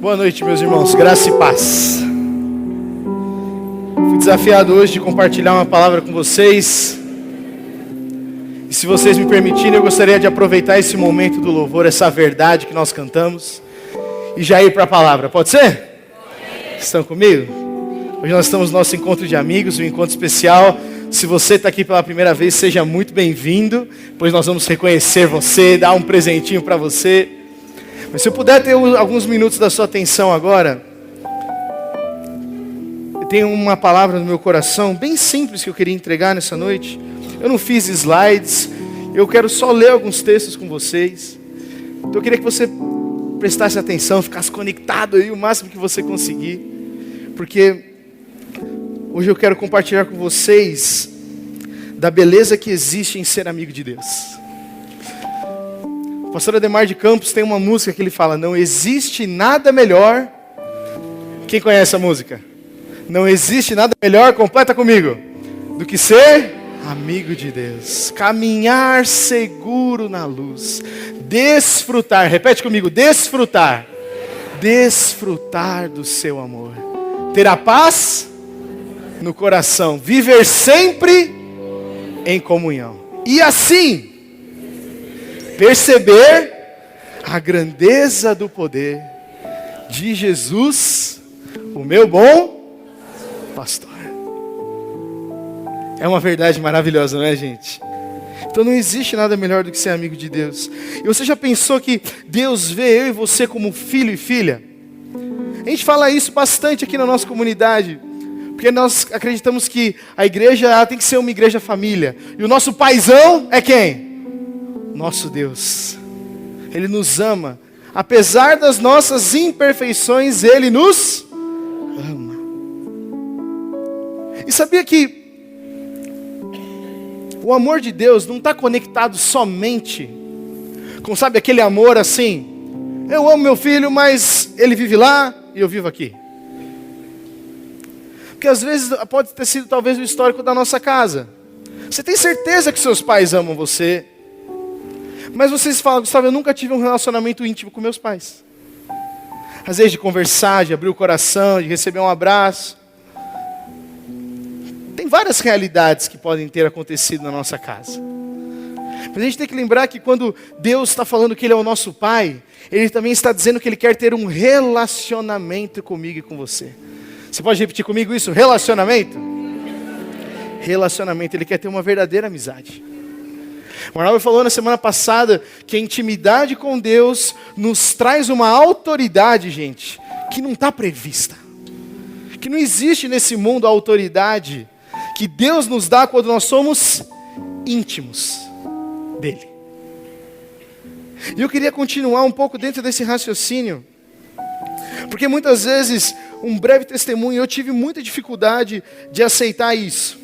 Boa noite, meus irmãos, graça e paz. Fui desafiado hoje de compartilhar uma palavra com vocês. E se vocês me permitirem, eu gostaria de aproveitar esse momento do louvor, essa verdade que nós cantamos, e já ir para a palavra, pode ser? Estão comigo? Hoje nós estamos no nosso encontro de amigos, um encontro especial. Se você está aqui pela primeira vez, seja muito bem-vindo, pois nós vamos reconhecer você, dar um presentinho para você. Mas se eu puder ter alguns minutos da sua atenção agora, eu tenho uma palavra no meu coração, bem simples, que eu queria entregar nessa noite. Eu não fiz slides, eu quero só ler alguns textos com vocês. Então eu queria que você prestasse atenção, ficasse conectado aí o máximo que você conseguir. Porque hoje eu quero compartilhar com vocês da beleza que existe em ser amigo de Deus. O pastor Ademar de Campos tem uma música que ele fala: não existe nada melhor. Quem conhece a música? Não existe nada melhor, completa comigo, do que ser amigo de Deus. Caminhar seguro na luz. Desfrutar, repete comigo, desfrutar. Desfrutar do seu amor. Ter a paz no coração. Viver sempre em comunhão. E assim perceber a grandeza do poder de Jesus, o meu bom pastor. É uma verdade maravilhosa, não é, gente? Então não existe nada melhor do que ser amigo de Deus. E você já pensou que Deus vê eu e você como filho e filha? A gente fala isso bastante aqui na nossa comunidade, porque nós acreditamos que a igreja tem que ser uma igreja família. E o nosso paizão é quem? Nosso Deus. Ele nos ama. Apesar das nossas imperfeições, Ele nos ama. E sabia que o amor de Deus não está conectado somente com, sabe, aquele amor assim: eu amo meu filho, mas ele vive lá e eu vivo aqui. Porque às vezes pode ter sido talvez o histórico da nossa casa. Você tem certeza que seus pais amam você, mas vocês falam: Gustavo, eu nunca tive um relacionamento íntimo com meus pais. Às vezes de conversar, de abrir o coração, de receber um abraço. Tem várias realidades que podem ter acontecido na nossa casa. Mas a gente tem que lembrar que quando Deus está falando que Ele é o nosso Pai, Ele também está dizendo que Ele quer ter um relacionamento comigo e com você. Você pode repetir comigo isso? Relacionamento? Relacionamento. Ele quer ter uma verdadeira amizade. O Arnaldo falou na semana passada que a intimidade com Deus nos traz uma autoridade, gente, que não está prevista. Que não existe nesse mundo a autoridade que Deus nos dá quando nós somos íntimos dEle. E eu queria continuar um pouco dentro desse raciocínio, porque muitas vezes, um breve testemunho, eu tive muita dificuldade de aceitar isso.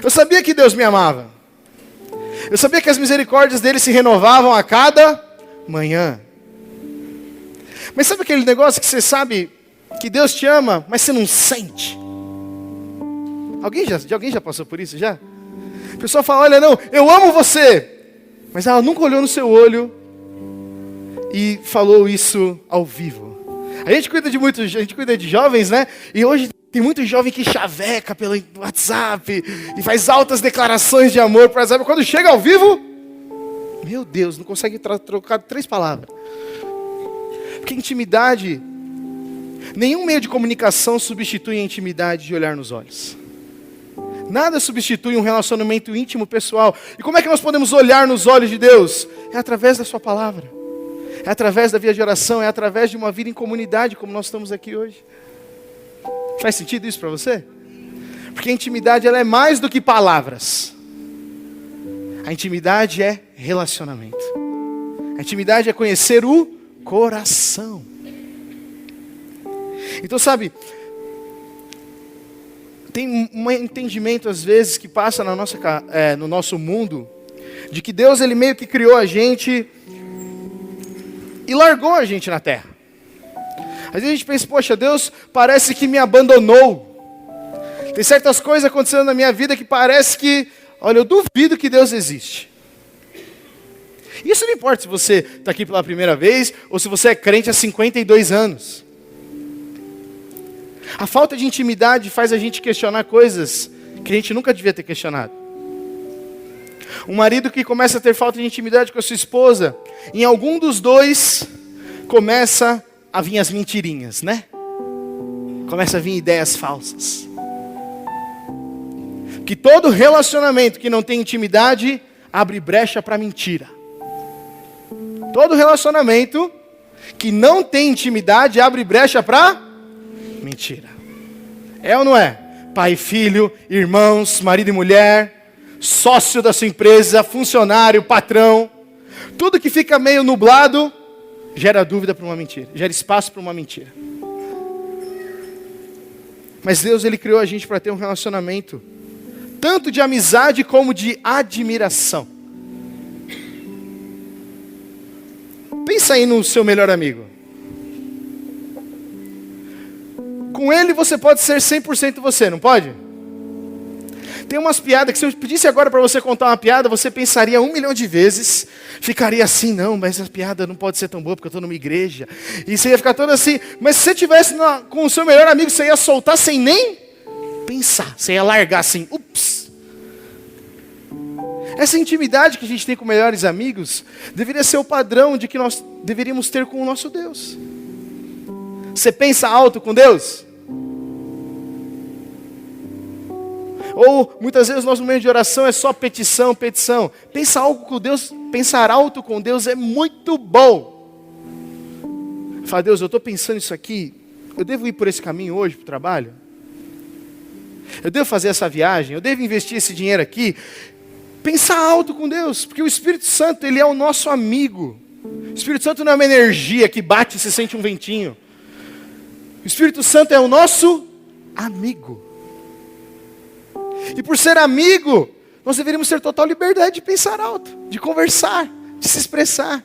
Eu sabia que Deus me amava. Eu sabia que as misericórdias dele se renovavam a cada manhã. Mas sabe aquele negócio que você sabe que Deus te ama, mas você não sente? Alguém já passou por isso já? A pessoa fala: olha, não, eu amo você, mas ela nunca olhou no seu olho e falou isso ao vivo. A gente cuida de jovens, né? E hoje tem muito jovem que chaveca pelo WhatsApp e faz altas declarações de amor para WhatsApp. Quando chega ao vivo, meu Deus, não consegue trocar 3 palavras. Porque intimidade, nenhum meio de comunicação substitui a intimidade de olhar nos olhos. Nada substitui um relacionamento íntimo pessoal. E como é que nós podemos olhar nos olhos de Deus? É através da sua palavra. É através da vida de oração. É através de uma vida em comunidade, como nós estamos aqui hoje. Faz sentido isso para você? Porque a intimidade, ela é mais do que palavras. A intimidade é relacionamento. A intimidade é conhecer o coração. Então, sabe, tem um entendimento às vezes que passa no nosso mundo, de que Deus, Ele meio que criou a gente e largou a gente na terra. Às vezes a gente pensa: poxa, Deus parece que me abandonou. Tem certas coisas acontecendo na minha vida que parece que, olha, eu duvido que Deus existe. Isso não importa se você está aqui pela primeira vez ou se você é crente há 52 anos. A falta de intimidade faz a gente questionar coisas que a gente nunca devia ter questionado. Um marido que começa a ter falta de intimidade com a sua esposa, em algum dos dois começa a vir as mentirinhas, né? Começa a vir ideias falsas. Que todo relacionamento que não tem intimidade abre brecha para mentira. Todo relacionamento que não tem intimidade abre brecha para mentira. É ou não é? Pai e filho, irmãos, marido e mulher, sócio da sua empresa, funcionário, patrão. Tudo que fica meio nublado gera dúvida para uma mentira, gera espaço para uma mentira. Mas Deus, Ele criou a gente para ter um relacionamento tanto de amizade como de admiração. Pensa aí no seu melhor amigo. Com ele você pode ser 100% você, não pode? Tem umas piadas que se eu pedisse agora para você contar uma piada, você pensaria 1 milhão de vezes, ficaria assim, não, mas essa piada não pode ser tão boa porque eu estou numa igreja. E você ia ficar todo assim, mas se você estivesse com o seu melhor amigo, você ia soltar sem nem pensar, você ia largar assim, ups. Essa intimidade que a gente tem com melhores amigos, deveria ser o padrão de que nós deveríamos ter com o nosso Deus. Você pensa alto com Deus? Ou muitas vezes nosso momento de oração é só petição, petição. Pensa algo com Deus, pensar alto com Deus é muito bom. Fala, Deus, eu estou pensando isso aqui, eu devo ir por esse caminho hoje para o trabalho? Eu devo fazer essa viagem? Eu devo investir esse dinheiro aqui? Pensar alto com Deus, porque o Espírito Santo, Ele é o nosso amigo. O Espírito Santo não é uma energia que bate e se sente um ventinho. O Espírito Santo é o nosso amigo. E por ser amigo, nós deveríamos ter total liberdade de pensar alto, de conversar, de se expressar.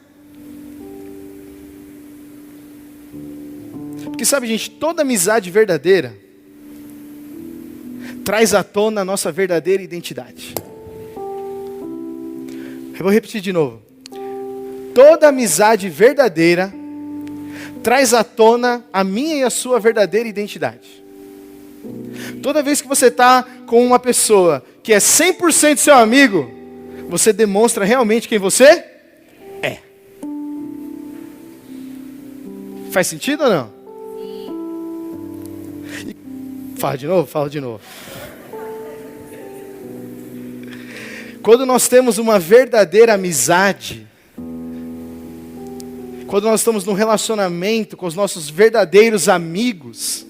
Porque sabe, gente, toda amizade verdadeira traz à tona a nossa verdadeira identidade. Eu vou repetir de novo. Toda amizade verdadeira traz à tona a minha e a sua verdadeira identidade. Toda vez que você está com uma pessoa que é 100% seu amigo, você demonstra realmente quem você é. Faz sentido ou não? Fala de novo. Quando nós temos uma verdadeira amizade, quando nós estamos num relacionamento com os nossos verdadeiros amigos,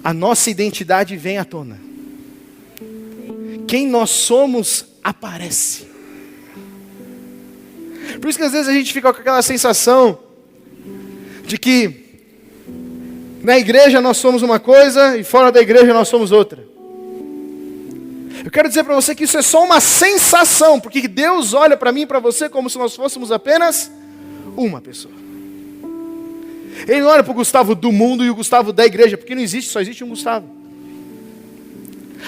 a nossa identidade vem à tona. Quem nós somos aparece. Por isso que às vezes a gente fica com aquela sensação de que na igreja nós somos uma coisa e fora da igreja nós somos outra. Eu quero dizer para você que isso é só uma sensação, porque Deus olha para mim e para você como se nós fôssemos apenas uma pessoa. Ele não olha para o Gustavo do mundo e o Gustavo da igreja, porque não existe, só existe um Gustavo.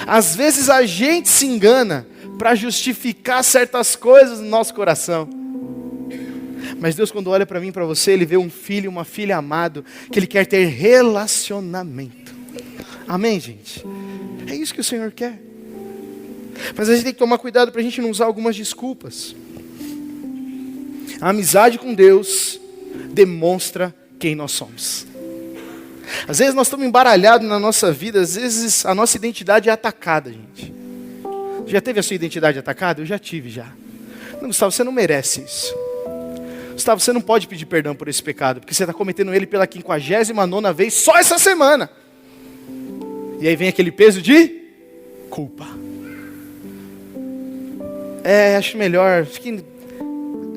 Às vezes a gente se engana para justificar certas coisas no nosso coração. Mas Deus, quando olha para mim e para você, Ele vê um filho, uma filha amado, que Ele quer ter relacionamento. Amém, gente? É isso que o Senhor quer. Mas a gente tem que tomar cuidado para a gente não usar algumas desculpas. A amizade com Deus demonstra quem nós somos. Às vezes nós estamos embaralhados na nossa vida, às vezes a nossa identidade é atacada, gente. Já teve a sua identidade atacada? Eu já tive, já. Não, Gustavo, você não merece isso. Gustavo, você não pode pedir perdão por esse pecado, porque você está cometendo ele pela 59ª vez só essa semana. E aí vem aquele peso de culpa. Acho melhor, acho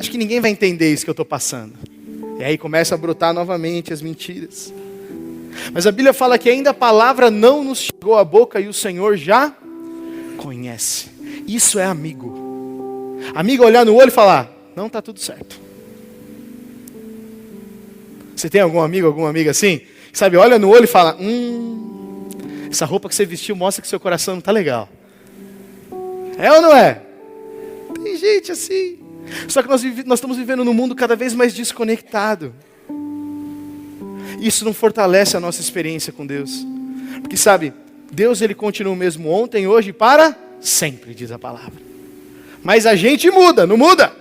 que ninguém vai entender isso que eu estou passando. E aí começa a brotar novamente as mentiras. Mas a Bíblia fala que ainda a palavra não nos chegou à boca e o Senhor já conhece. Isso é amigo. Amigo olhar no olho e falar, não está tudo certo. Você tem algum amigo, alguma amiga assim? Que sabe, olha no olho e fala, essa roupa que você vestiu mostra que seu coração não está legal. É ou não é? Tem gente assim. Só que nós estamos vivendo num mundo cada vez mais desconectado. Isso não fortalece a nossa experiência com Deus. Porque sabe, Deus ele continua o mesmo ontem, hoje e para sempre, diz a palavra. Mas a gente muda, não muda?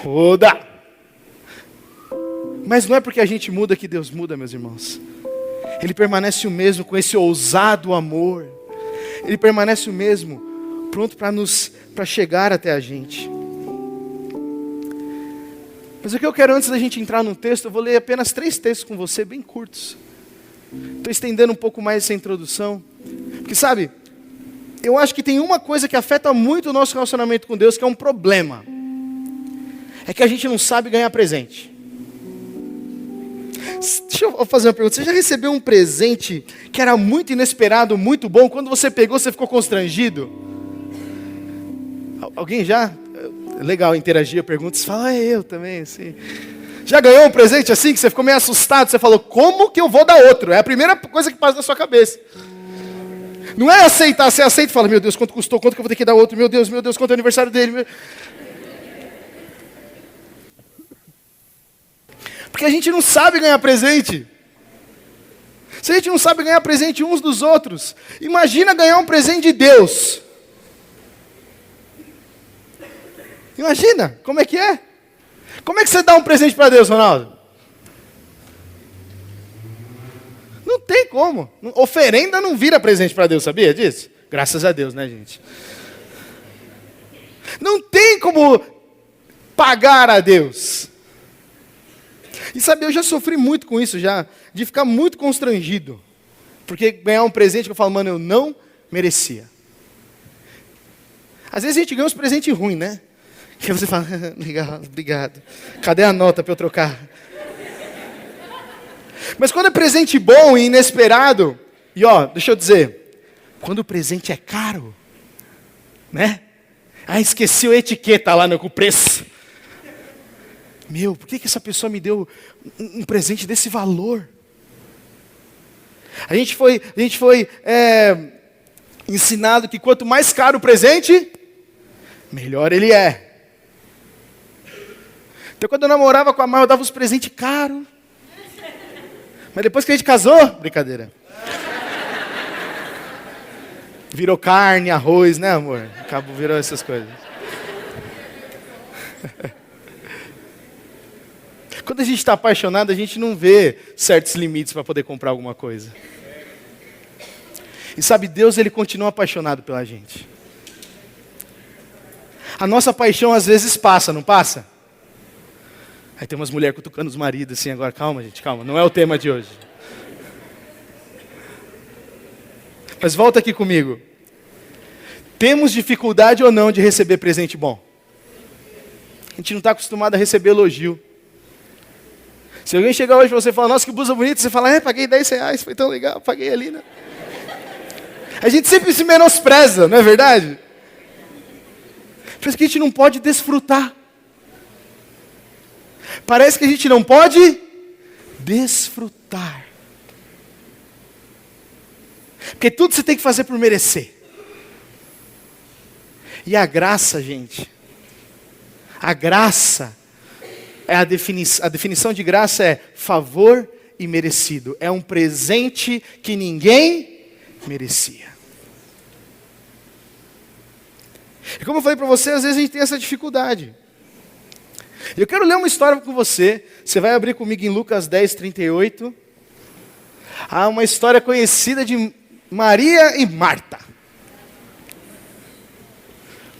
Muda. Mas não é porque a gente muda que Deus muda, meus irmãos. Ele permanece o mesmo com esse ousado amor. Ele permanece o mesmo, pronto para chegar até a gente. Mas o que eu quero antes da gente entrar no texto, eu vou ler apenas 3 textos com você, bem curtos. Estou estendendo um pouco mais essa introdução. Porque sabe, eu acho que tem uma coisa que afeta muito o nosso relacionamento com Deus, que é um problema. É que a gente não sabe ganhar presente. Deixa eu fazer uma pergunta. Você já recebeu um presente que era muito inesperado, muito bom? Quando você pegou, você ficou constrangido? Alguém já? Legal interagir, eu pergunto, você fala, eu também, assim. Já ganhou um presente assim, que você ficou meio assustado, você falou, como que eu vou dar outro? É a primeira coisa que passa na sua cabeça. Não é aceitar, você aceita e fala, meu Deus, quanto custou, quanto que eu vou ter que dar outro, meu Deus, quanto é o aniversário dele. Porque a gente não sabe ganhar presente. Se a gente não sabe ganhar presente uns dos outros, imagina ganhar um presente de Deus. Imagina, como é que é? Como é que você dá um presente para Deus, Ronaldo? Não tem como. Oferenda não vira presente para Deus, sabia disso? Graças a Deus, né, gente? Não tem como pagar a Deus. E sabe, eu já sofri muito com isso já, de ficar muito constrangido. Porque ganhar um presente que eu falo, mano, eu não merecia. Às vezes a gente ganha uns presentes ruins, né? Que você fala, legal, obrigado. Cadê a nota para eu trocar? Mas quando é presente bom e inesperado, e deixa eu dizer, quando o presente é caro, né? Esqueci a etiqueta lá com o preço. Meu, por que essa pessoa me deu um presente desse valor? A gente foi ensinado que quanto mais caro o presente, melhor ele é. Então quando eu namorava com a Mar, eu dava uns presentes caros. Mas depois que a gente casou, brincadeira. Virou carne, arroz, né, amor? Virou essas coisas. Quando a gente está apaixonado, a gente não vê certos limites para poder comprar alguma coisa. E sabe, Deus ele continua apaixonado pela gente. A nossa paixão às vezes passa, não passa? Aí tem umas mulheres cutucando os maridos assim agora. Calma, gente, calma. Não é o tema de hoje. Mas volta aqui comigo. Temos dificuldade ou não de receber presente bom? A gente não está acostumado a receber elogio. Se alguém chegar hoje e você falar, nossa, que blusa bonita, você fala, paguei R$10, foi tão legal, paguei ali, né? A gente sempre se menospreza, não é verdade? Parece que a gente não pode desfrutar. Parece que a gente não pode desfrutar. Porque tudo você tem que fazer por merecer. E a graça, gente, a graça, a definição de graça é favor e merecido. É um presente que ninguém merecia. E como eu falei para você, às vezes a gente tem essa dificuldade. Eu quero ler uma história com você. Você vai abrir comigo em Lucas 10:38. Há uma história conhecida de Maria e Marta.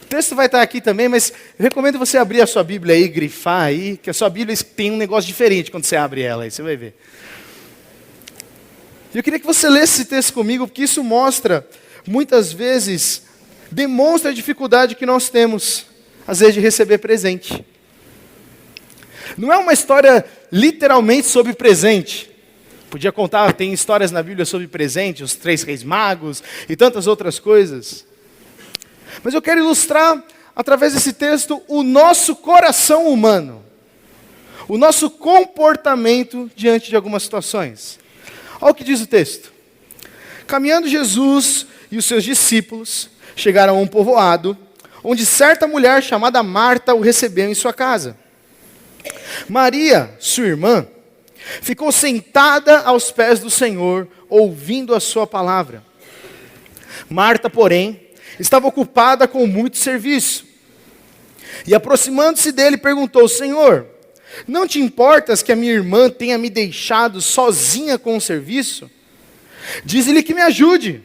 O texto vai estar aqui também, mas eu recomendo você abrir a sua Bíblia aí, grifar aí, que a sua Bíblia tem um negócio diferente quando você abre ela aí, você vai ver. Eu queria que você lesse esse texto comigo, porque isso mostra, muitas vezes, demonstra a dificuldade que nós temos, às vezes, de receber presente. Não é uma história literalmente sobre presente. Podia contar, tem histórias na Bíblia sobre presente, os 3 reis magos e tantas outras coisas. Mas eu quero ilustrar, através desse texto, o nosso coração humano. O nosso comportamento diante de algumas situações. Olha o que diz o texto. Caminhando Jesus e os seus discípulos chegaram a um povoado, onde certa mulher chamada Marta o recebeu em sua casa. Maria, sua irmã, ficou sentada aos pés do Senhor, ouvindo a sua palavra. Marta, porém, estava ocupada com muito serviço. E aproximando-se dele, perguntou: Senhor, não te importas que a minha irmã tenha me deixado sozinha com o serviço? Diz-lhe que me ajude.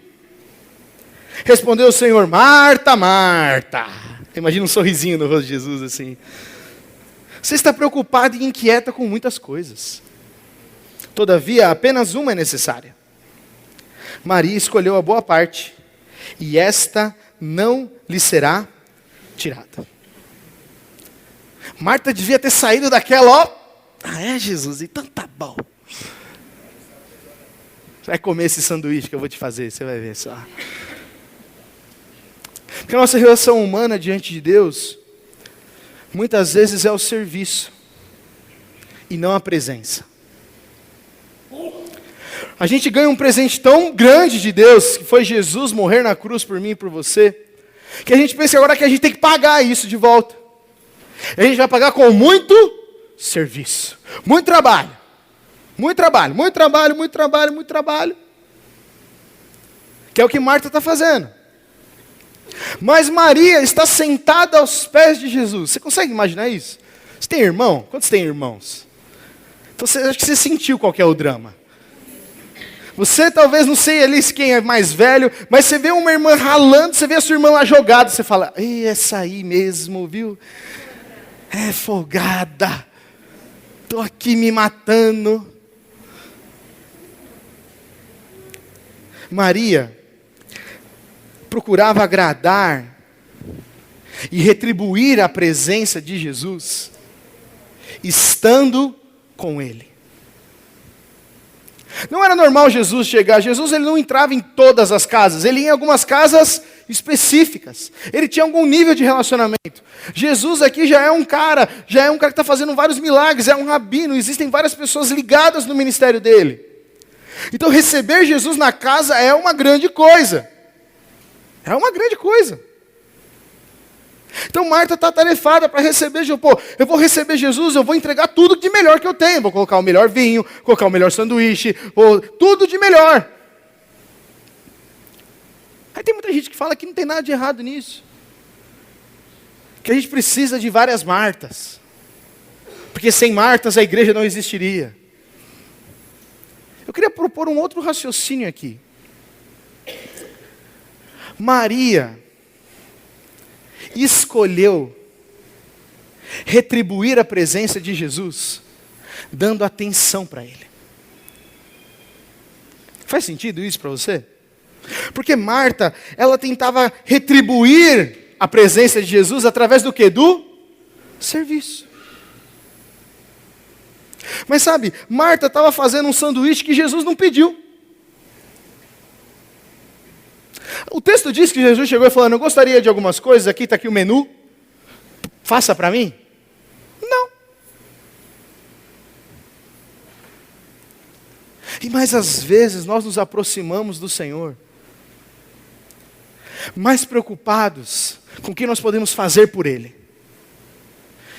Respondeu o Senhor: Marta, Marta. Imagina um sorrisinho no rosto de Jesus assim. Você está preocupada e inquieta com muitas coisas. Todavia, apenas uma é necessária. Maria escolheu a boa parte, e esta não lhe será tirada. Marta devia ter saído daquela, ó. Ah, é, Jesus? Então tá bom. Vai comer esse sanduíche que eu vou te fazer, você vai ver só. Porque a nossa relação humana diante de Deus, muitas vezes é o serviço, e não a presença. A gente ganha um presente tão grande de Deus, que foi Jesus morrer na cruz por mim e por você, que a gente pensa agora que a gente tem que pagar isso de volta. E a gente vai pagar com muito serviço, muito trabalho. Muito trabalho, muito trabalho, muito trabalho, muito trabalho. Que é o que Marta está fazendo. Mas Maria está sentada aos pés de Jesus. Você consegue imaginar isso? Você tem irmão? Quantos têm irmãos? Então acho que você sentiu qual que é o drama. Você talvez, não sei ali quem é mais velho, mas você vê uma irmã ralando, você vê a sua irmã lá jogada, você fala: ei, essa aí mesmo, viu? É folgada. Estou aqui me matando. Maria procurava agradar e retribuir a presença de Jesus, estando com Ele. Não era normal Jesus chegar. Jesus ele não entrava em todas as casas. Ele ia em algumas casas específicas. Ele tinha algum nível de relacionamento. Jesus aqui já é um cara que está fazendo vários milagres, é um rabino. Existem várias pessoas ligadas no ministério dele. Então receber Jesus na casa é uma grande coisa. É uma grande coisa. Então Marta está atarefada para receber Jesus. Pô, eu vou receber Jesus, eu vou entregar tudo de melhor que eu tenho. Vou colocar o melhor vinho, colocar o melhor sanduíche, tudo de melhor. Aí tem muita gente que fala que não tem nada de errado nisso. Que a gente precisa de várias Martas. Porque sem Martas a igreja não existiria. Eu queria propor um outro raciocínio aqui. Maria escolheu retribuir a presença de Jesus, dando atenção para Ele. Faz sentido isso para você? Porque Marta, ela tentava retribuir a presença de Jesus através do quê? Do serviço. Mas sabe, Marta estava fazendo um sanduíche que Jesus não pediu. O texto diz que Jesus chegou e falou: eu gostaria de algumas coisas, aqui está aqui o menu, faça para mim. Não. E mais às vezes nós nos aproximamos do Senhor, mais preocupados com o que nós podemos fazer por Ele.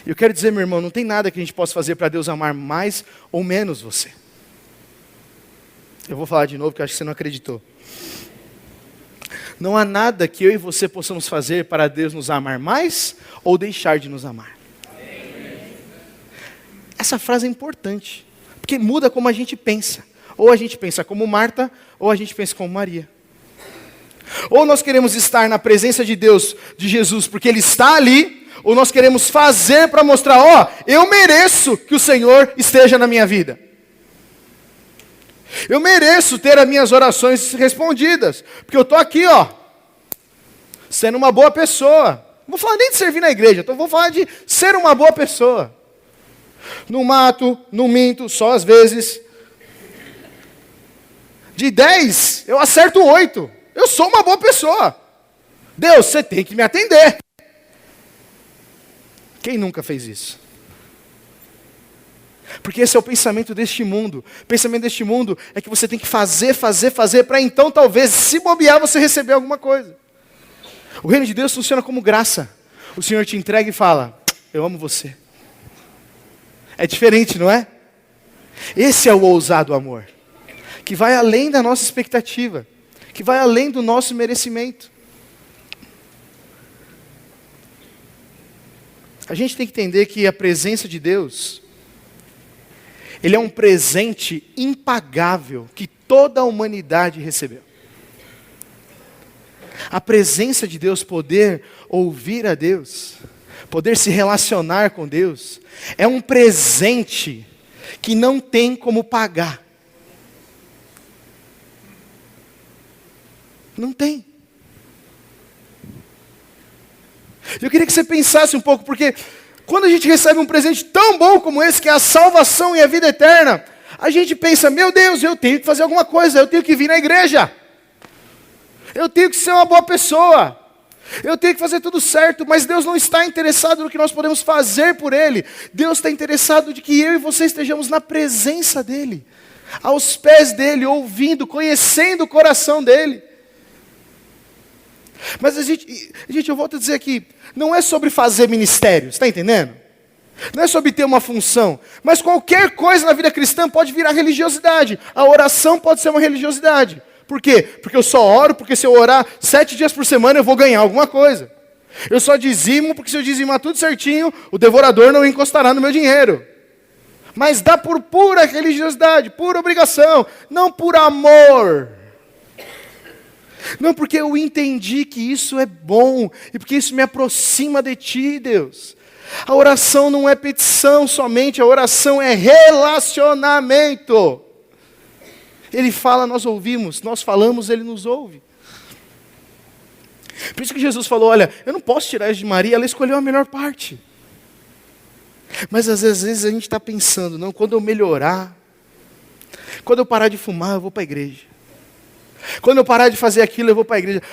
E eu quero dizer, meu irmão, não tem nada que a gente possa fazer para Deus amar mais ou menos você. Eu vou falar de novo, porque eu acho que você não acreditou. Não há nada que eu e você possamos fazer para Deus nos amar mais ou deixar de nos amar. Essa frase é importante, porque muda como a gente pensa. Ou a gente pensa como Marta, ou a gente pensa como Maria. Ou nós queremos estar na presença de Deus, de Jesus, porque Ele está ali, ou nós queremos fazer para mostrar: ó, eu mereço que o Senhor esteja na minha vida. Eu mereço ter as minhas orações respondidas, porque eu estou aqui, ó, sendo uma boa pessoa. Não vou falar nem de servir na igreja, então vou falar de ser uma boa pessoa. Não mato, não minto, só às vezes. De 10, eu acerto 8. Eu sou uma boa pessoa. Deus, você tem que me atender. Quem nunca fez isso? Porque esse é o pensamento deste mundo. O pensamento deste mundo é que você tem que fazer, para então talvez, se bobear, você receber alguma coisa. O reino de Deus funciona como graça. O Senhor te entrega e fala, eu amo você. É diferente, não é? Esse é o ousado amor, que vai além da nossa expectativa, que vai além do nosso merecimento. A gente tem que entender que a presença de Deus, Ele é um presente impagável que toda a humanidade recebeu. A presença de Deus, poder ouvir a Deus, poder se relacionar com Deus, é um presente que não tem como pagar. Não tem. Eu queria que você pensasse um pouco, porque quando a gente recebe um presente tão bom como esse, que é a salvação e a vida eterna, a gente pensa, meu Deus, eu tenho que fazer alguma coisa, eu tenho que vir na igreja, eu tenho que ser uma boa pessoa, eu tenho que fazer tudo certo, mas Deus não está interessado no que nós podemos fazer por Ele. Deus está interessado de que eu e você estejamos na presença dEle, aos pés dEle, ouvindo, conhecendo o coração dEle. Mas gente, eu volto a dizer aqui, não é sobre fazer ministério, está entendendo? Não é sobre ter uma função, mas qualquer coisa na vida cristã pode virar religiosidade. A oração pode ser uma religiosidade. Por quê? Porque eu só oro, porque se eu orar 7 dias por semana eu vou ganhar alguma coisa. Eu só dizimo, porque se eu dizimar tudo certinho, o devorador não encostará no meu dinheiro. Mas dá por pura religiosidade, pura obrigação, não por amor. Não, porque eu entendi que isso é bom, e porque isso me aproxima de Ti, Deus. A oração não é petição somente, a oração é relacionamento. Ele fala, nós ouvimos, nós falamos, Ele nos ouve. Por isso que Jesus falou, olha, eu não posso tirar isso de Maria, ela escolheu a melhor parte. Mas às vezes a gente está pensando, não, quando eu melhorar, quando eu parar de fumar, eu vou para a igreja. Quando eu parar de fazer aquilo, eu vou para a igreja.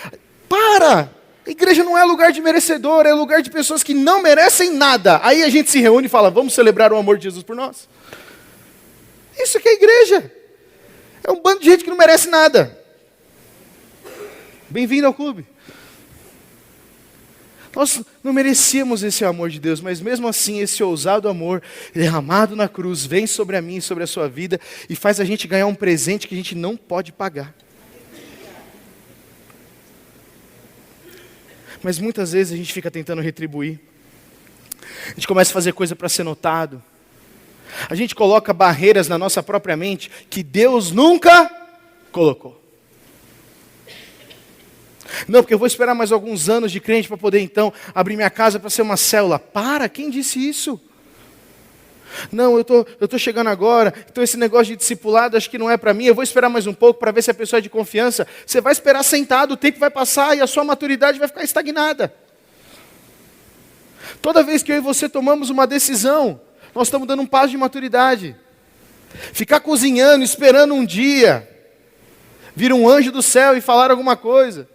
Para! A igreja não é lugar de merecedor, é lugar de pessoas que não merecem nada. Aí a gente se reúne e fala, vamos celebrar o amor de Jesus por nós. Isso que é a igreja. É um bando de gente que não merece nada. Bem-vindo ao clube. Nós não merecíamos esse amor de Deus, mas mesmo assim esse ousado amor derramado na cruz vem sobre a minha e sobre a sua vida e faz a gente ganhar um presente que a gente não pode pagar. Mas muitas vezes a gente fica tentando retribuir. A gente começa a fazer coisa para ser notado. A gente coloca barreiras na nossa própria mente que Deus nunca colocou. Não, porque eu vou esperar mais alguns anos de crente para poder então abrir minha casa para ser uma célula. Para, quem disse isso? Não, eu tô chegando agora, então esse negócio de discipulado acho que não é para mim, eu vou esperar mais um pouco para ver se a pessoa é de confiança. Você vai esperar sentado, o tempo vai passar e a sua maturidade vai ficar estagnada. Toda vez que eu e você tomamos uma decisão, nós estamos dando um passo de maturidade. Ficar cozinhando, esperando um dia, vir um anjo do céu e falar alguma coisa.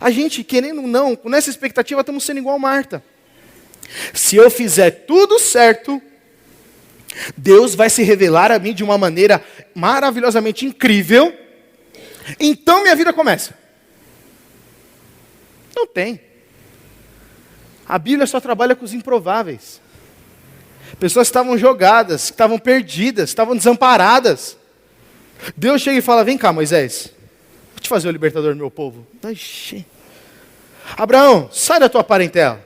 A gente, querendo ou não, nessa expectativa, estamos sendo igual Marta. Se eu fizer tudo certo, Deus vai se revelar a mim de uma maneira maravilhosamente incrível, então minha vida começa. Não tem. A Bíblia só trabalha com os improváveis. Pessoas que estavam jogadas, que estavam perdidas, estavam desamparadas. Deus chega e fala, vem cá Moisés, vou te fazer o libertador do meu povo. Ixi. Abraão, sai da tua parentela.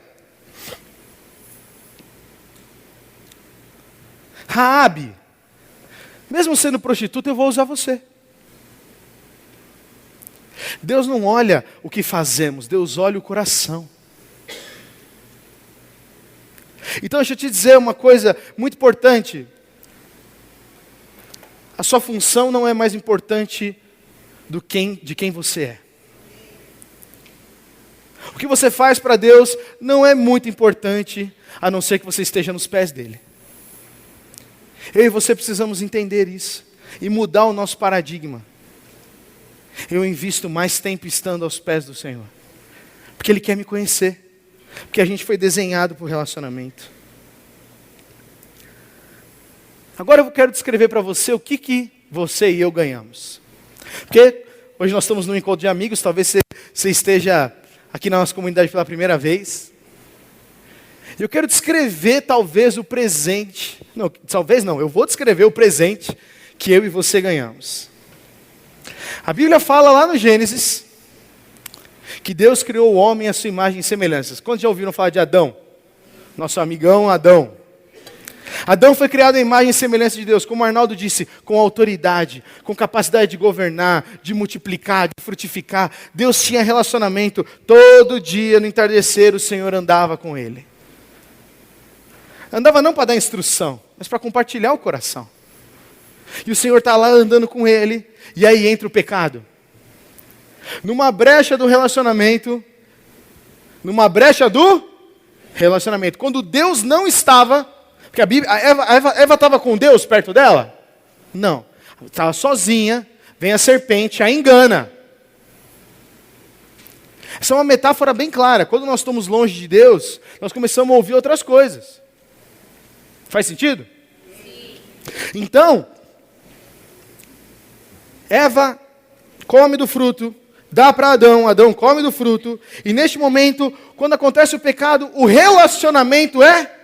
Raabe, mesmo sendo prostituta, eu vou usar você. Deus não olha o que fazemos, Deus olha o coração. Então deixa eu te dizer uma coisa muito importante. A sua função não é mais importante de quem você é. O que você faz para Deus não é muito importante, a não ser que você esteja nos pés dEle. Eu e você precisamos entender isso e mudar o nosso paradigma. Eu invisto mais tempo estando aos pés do Senhor, porque Ele quer me conhecer, porque a gente foi desenhado para o relacionamento. Agora eu quero descrever para você o que você e eu ganhamos. Porque hoje nós estamos num encontro de amigos, talvez você esteja aqui na nossa comunidade pela primeira vez. Eu quero descrever talvez o presente. Não, talvez não, eu vou descrever o presente que eu e você ganhamos. A Bíblia fala lá no Gênesis que Deus criou o homem à sua imagem e semelhança. Quantos já ouviram falar de Adão? Nosso amigão Adão. Adão foi criado à imagem e semelhança de Deus, como o Arnaldo disse, com autoridade, com capacidade de governar, de multiplicar, de frutificar. Deus tinha relacionamento. Todo dia, no entardecer, o Senhor andava com ele. Andava não para dar instrução, mas para compartilhar o coração. E o Senhor está lá andando com ele, e aí entra o pecado. Numa brecha do relacionamento, quando Deus não estava, porque a Eva estava com Deus perto dela? Não, estava sozinha, vem a serpente, a engana. Essa é uma metáfora bem clara. Quando nós estamos longe de Deus, nós começamos a ouvir outras coisas. Faz sentido? Sim. Então, Eva come do fruto, dá para Adão, Adão come do fruto, e neste momento, quando acontece o pecado, o relacionamento é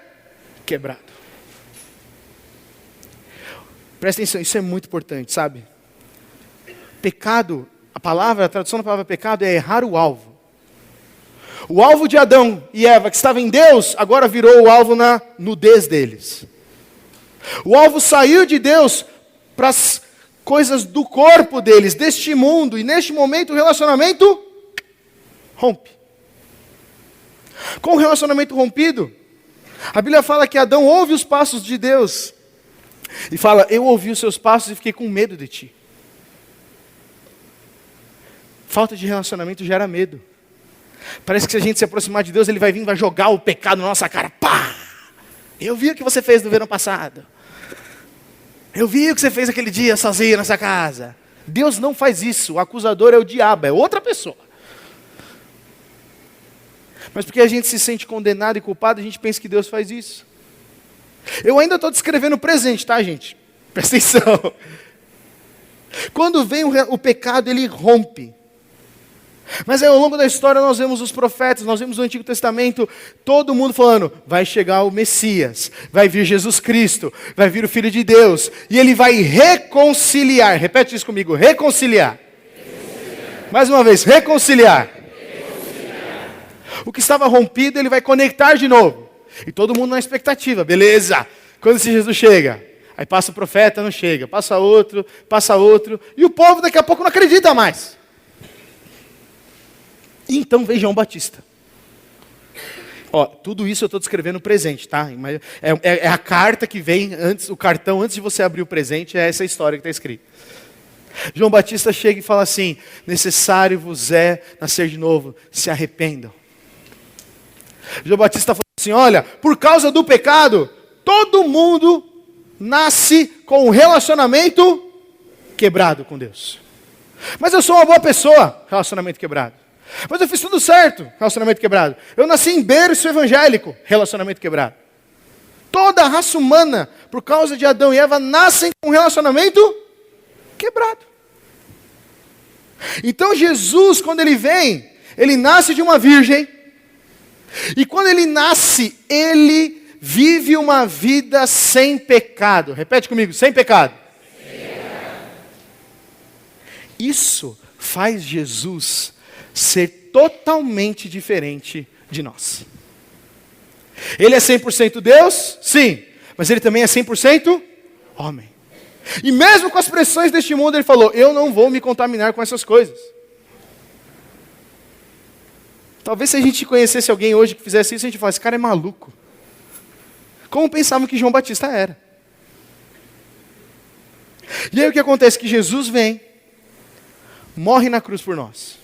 quebrado. Presta atenção, isso é muito importante, sabe? Pecado, a tradução da palavra pecado é errar o alvo. O alvo de Adão e Eva, que estava em Deus, agora virou o alvo na nudez deles. O alvo saiu de Deus para as coisas do corpo deles, deste mundo, e neste momento o relacionamento rompe. Com o relacionamento rompido, a Bíblia fala que Adão ouve os passos de Deus, e fala, eu ouvi os seus passos e fiquei com medo de ti. Falta de relacionamento gera medo. Parece que se a gente se aproximar de Deus, Ele vai vir e vai jogar o pecado na nossa cara. Pá! Eu vi o que você fez no verão passado. Eu vi o que você fez aquele dia sozinho nessa casa. Deus não faz isso. O acusador é o diabo, é outra pessoa. Mas porque a gente se sente condenado e culpado, a gente pensa que Deus faz isso. Eu ainda estou descrevendo o presente, tá, gente? Presta atenção. Quando vem o pecado, ele rompe. Mas aí, ao longo da história nós vemos os profetas, nós vemos o Antigo Testamento, todo mundo falando, vai chegar o Messias, vai vir Jesus Cristo, vai vir o Filho de Deus, e Ele vai reconciliar, repete isso comigo, reconciliar. Mais uma vez, reconciliar. O que estava rompido, Ele vai conectar de novo. E todo mundo na expectativa, beleza, quando esse Jesus chega? Aí passa o profeta, não chega, passa outro, e o povo daqui a pouco não acredita mais. Então veja João Batista. Ó, tudo isso eu estou descrevendo no presente, tá? É a carta que vem antes, o cartão antes de você abrir o presente, é essa história que está escrita. João Batista chega e fala assim, necessário vos é nascer de novo, se arrependam. João Batista fala assim, olha, por causa do pecado, todo mundo nasce com um relacionamento quebrado com Deus. Mas eu sou uma boa pessoa, relacionamento quebrado. Mas eu fiz tudo certo, relacionamento quebrado. Eu nasci em berço evangélico, relacionamento quebrado. Toda a raça humana, por causa de Adão e Eva, nascem com um relacionamento quebrado. Então Jesus, quando Ele vem, Ele nasce de uma virgem. E quando Ele nasce, Ele vive uma vida sem pecado. Repete comigo, sem pecado. Sem pecado. Isso faz Jesus ser totalmente diferente de nós. Ele é 100% Deus? Sim. Mas Ele também é 100% homem. E mesmo com as pressões deste mundo, Ele falou, eu não vou me contaminar com essas coisas. Talvez se a gente conhecesse alguém hoje que fizesse isso, a gente falasse, esse cara é maluco. Como pensavam que João Batista era. E aí o que acontece? Que Jesus vem, morre na cruz por nós.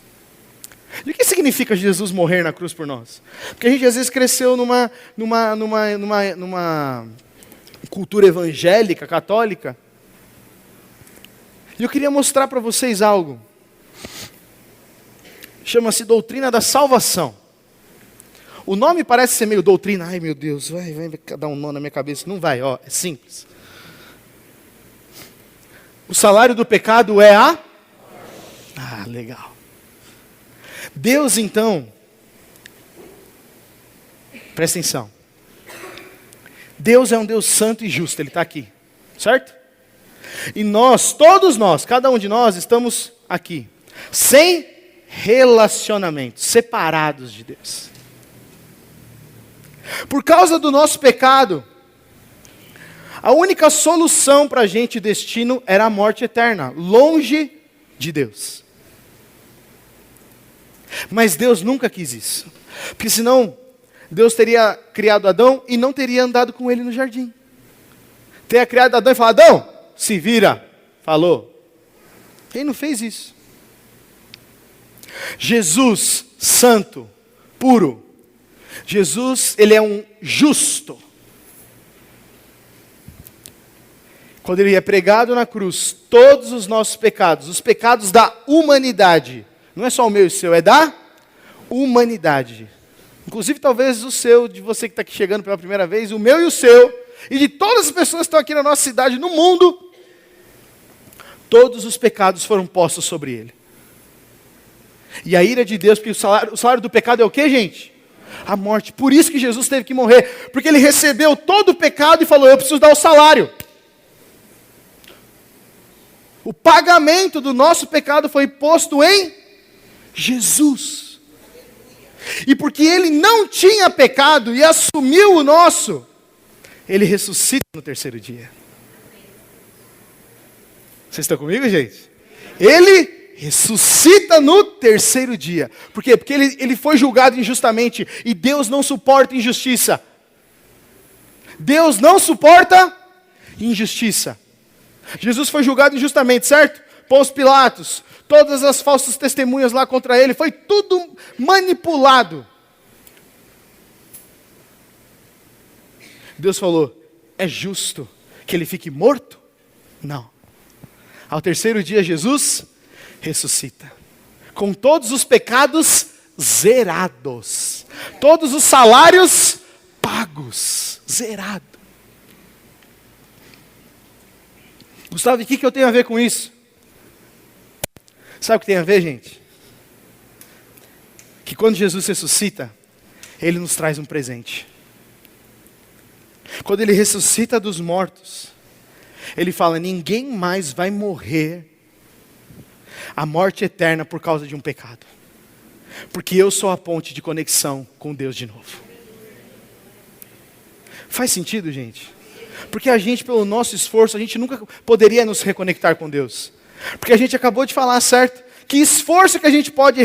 E o que significa Jesus morrer na cruz por nós? Porque a gente às vezes cresceu numa cultura evangélica, católica. E eu queria mostrar para vocês algo. Chama-se doutrina da salvação. O nome parece ser meio doutrina. Ai meu Deus, vai dar um nó na minha cabeça. Não vai, ó, é simples. O salário do pecado é a... Ah, legal. Deus, então, Presta atenção. Deus é um Deus santo e justo, Ele está aqui, certo? E nós, todos nós, cada um de nós, estamos aqui, sem relacionamento, separados de Deus. Por causa do nosso pecado, a única solução para a gente, destino, era a morte eterna, longe de Deus. Mas Deus nunca quis isso, porque senão Deus teria criado Adão e não teria andado com ele no jardim. Teria criado Adão e falado: Adão, se vira, falou. Ele não fez isso. Jesus, santo, puro. Jesus, ele é um justo. Quando ele é pregado na cruz, todos os nossos pecados, os pecados da humanidade, não é só o meu e o seu, é da humanidade. Inclusive talvez o seu, de você que está aqui chegando pela primeira vez, o meu e o seu, e de todas as pessoas que estão aqui na nossa cidade, no mundo, todos os pecados foram postos sobre ele. E a ira de Deus, porque o salário do pecado é o quê, gente? A morte. Por isso que Jesus teve que morrer, porque ele recebeu todo o pecado e falou: eu preciso dar o salário. O pagamento do nosso pecado foi posto em Jesus. E porque ele não tinha pecado e assumiu o nosso, ele ressuscita no terceiro dia. Vocês estão comigo, gente? Ele ressuscita no terceiro dia. Por quê? Porque ele foi julgado injustamente e Deus não suporta injustiça. Deus não suporta injustiça. Jesus foi julgado injustamente, certo? Pôncio Pilatos, todas as falsas testemunhas lá contra ele, foi tudo manipulado. Deus falou: é justo que ele fique morto? Não. Ao terceiro dia, Jesus ressuscita, com todos os pecados zerados, todos os salários pagos, zerado. Gustavo, o que eu tenho a ver com isso? Sabe o que tem a ver, gente? Que quando Jesus ressuscita, Ele nos traz um presente. Quando Ele ressuscita dos mortos, Ele fala: ninguém mais vai morrer a morte eterna por causa de um pecado. Porque eu sou a ponte de conexão com Deus de novo. Faz sentido, gente? Porque a gente, pelo nosso esforço, a gente nunca poderia nos reconectar com Deus. Porque a gente acabou de falar, certo? Que esforço que a gente pode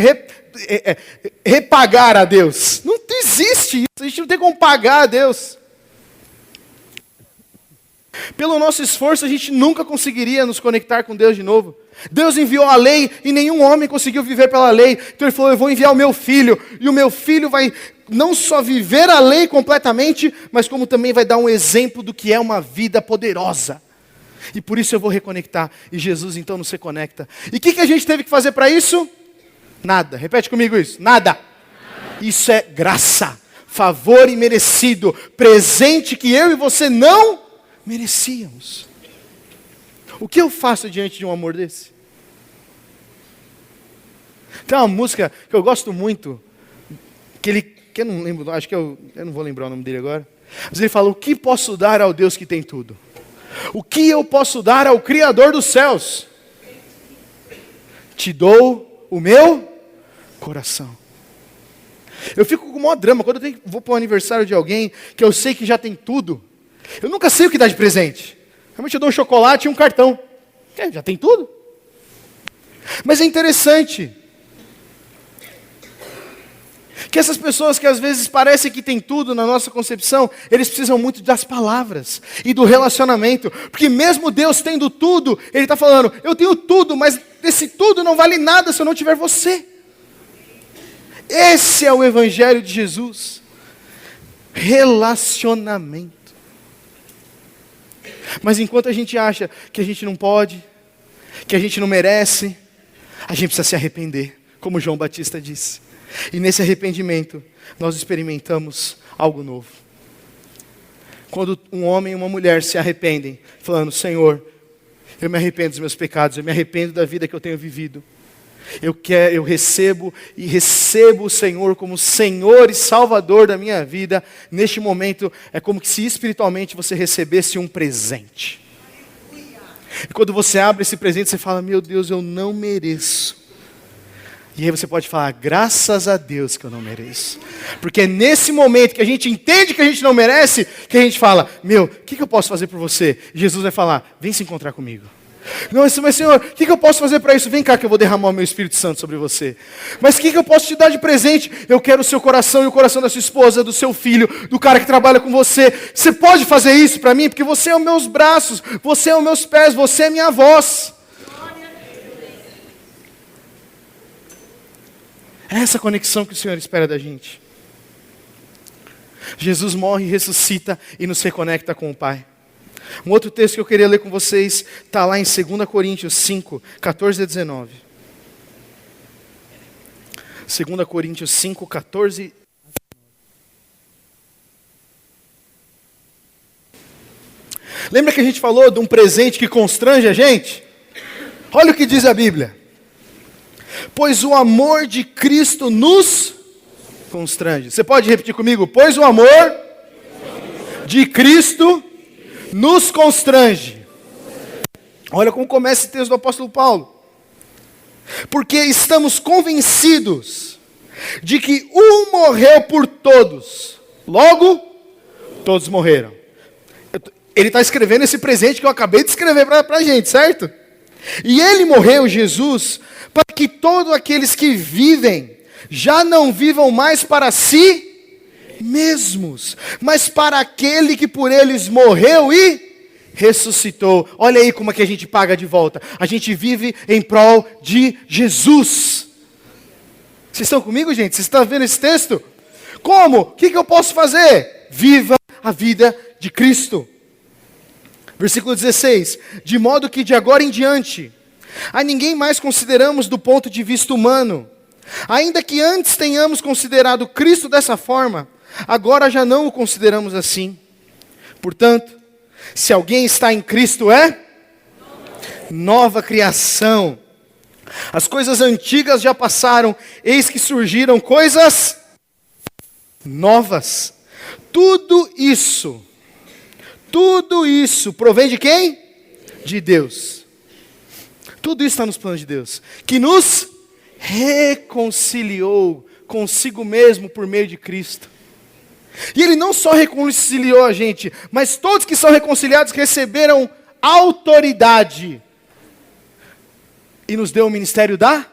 repagar a Deus? Não existe isso, a gente não tem como pagar a Deus. Pelo nosso esforço, a gente nunca conseguiria nos conectar com Deus de novo. Deus enviou a lei e nenhum homem conseguiu viver pela lei. Então Ele falou: eu vou enviar o meu filho, e o meu filho vai não só viver a lei completamente, mas como também vai dar um exemplo do que é uma vida poderosa. E por isso eu vou reconectar. E Jesus então nos reconecta. E o que a gente teve que fazer para isso? Nada. Repete comigo isso. Nada. Isso é graça, favor imerecido, presente que eu e você não merecíamos. O que eu faço diante de um amor desse? Tem uma música que eu gosto muito, que eu não lembro, acho que eu não vou lembrar o nome dele agora, mas ele fala: o que posso dar ao Deus que tem tudo? O que eu posso dar ao Criador dos céus? Te dou o meu coração. Eu fico com o maior drama quando vou para o aniversário de alguém que eu sei que já tem tudo. Eu nunca sei o que dar de presente. Realmente eu dou um chocolate e um cartão. Já tem tudo. Mas é interessante que essas pessoas que às vezes parecem que têm tudo na nossa concepção, eles precisam muito das palavras e do relacionamento. Porque mesmo Deus tendo tudo, Ele está falando: eu tenho tudo, mas esse tudo não vale nada se eu não tiver você. Esse é o Evangelho de Jesus. Relacionamento. Mas enquanto a gente acha que a gente não pode, que a gente não merece, a gente precisa se arrepender, como João Batista disse. E nesse arrependimento, nós experimentamos algo novo. Quando um homem e uma mulher se arrependem, falando: Senhor, eu me arrependo dos meus pecados, eu me arrependo da vida que eu tenho vivido. Eu recebo o Senhor como Senhor e Salvador da minha vida. Neste momento, é como se espiritualmente você recebesse um presente. E quando você abre esse presente, você fala, meu Deus, eu não mereço. E aí você pode falar, graças a Deus que eu não mereço. Porque é nesse momento que a gente entende que a gente não merece, que a gente fala, meu, o que eu posso fazer por você? E Jesus vai falar, vem se encontrar comigo. Não, mas Senhor, o que eu posso fazer para isso? Vem cá que eu vou derramar o meu Espírito Santo sobre você. Mas o que eu posso te dar de presente? Eu quero o seu coração e o coração da sua esposa, do seu filho, do cara que trabalha com você. Você pode fazer isso para mim? Porque você é os meus braços, você é os meus pés, você é minha voz. É essa conexão que o Senhor espera da gente. Jesus morre, ressuscita e nos reconecta com o Pai. Um outro texto que eu queria ler com vocês está lá em 2 Coríntios 5, 14 a 19. 2 Coríntios 5, 14 Lembra que a gente falou de um presente que constrange a gente? Olha o que diz a Bíblia. Pois o amor de Cristo nos constrange. Você pode repetir comigo? Pois o amor de Cristo nos constrange. Olha como começa esse texto do apóstolo Paulo. Porque estamos convencidos de que um morreu por todos. Logo, todos morreram. Ele está escrevendo esse presente que eu acabei de escrever para a gente, certo? E ele morreu, Jesus, para que todos aqueles que vivem já não vivam mais para si mesmos, mas para aquele que por eles morreu e ressuscitou. Olha aí como é que a gente paga de volta. A gente vive em prol de Jesus. Vocês estão comigo, gente? Vocês estão vendo esse texto? Como? O que eu posso fazer? Viva a vida de Cristo. Versículo 16. De modo que de agora em diante, a ninguém mais consideramos do ponto de vista humano. Ainda que antes tenhamos considerado Cristo dessa forma, agora já não o consideramos assim. Portanto, se alguém está em Cristo é nova criação. As coisas antigas já passaram, eis que surgiram coisas novas. Tudo isso provém de quem? De Deus. Tudo isso está nos planos de Deus, que nos reconciliou consigo mesmo por meio de Cristo. E Ele não só reconciliou a gente, mas todos que são reconciliados receberam autoridade. E nos deu o ministério da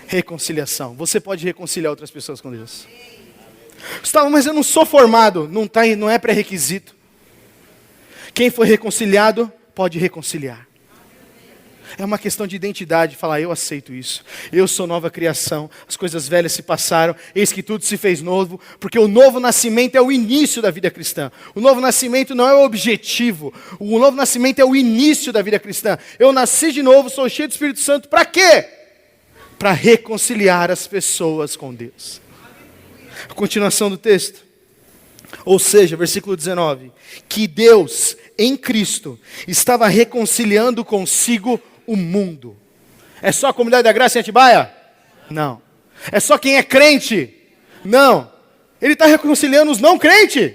reconciliação. Você pode reconciliar outras pessoas com Deus. Gustavo, mas eu não sou formado. Não é pré-requisito. Quem foi reconciliado, pode reconciliar. É uma questão de identidade, falar, eu aceito isso. Eu sou nova criação, as coisas velhas se passaram, eis que tudo se fez novo, porque o novo nascimento é o início da vida cristã. O novo nascimento não é o objetivo, o novo nascimento é o início da vida cristã. Eu nasci de novo, sou cheio do Espírito Santo, para quê? Para reconciliar as pessoas com Deus. A continuação do texto. Ou seja, versículo 19, que Deus, em Cristo, estava reconciliando consigo o mundo. É só a comunidade da graça em Atibaia? Não. É só quem é crente? Não. Ele está reconciliando os não crentes?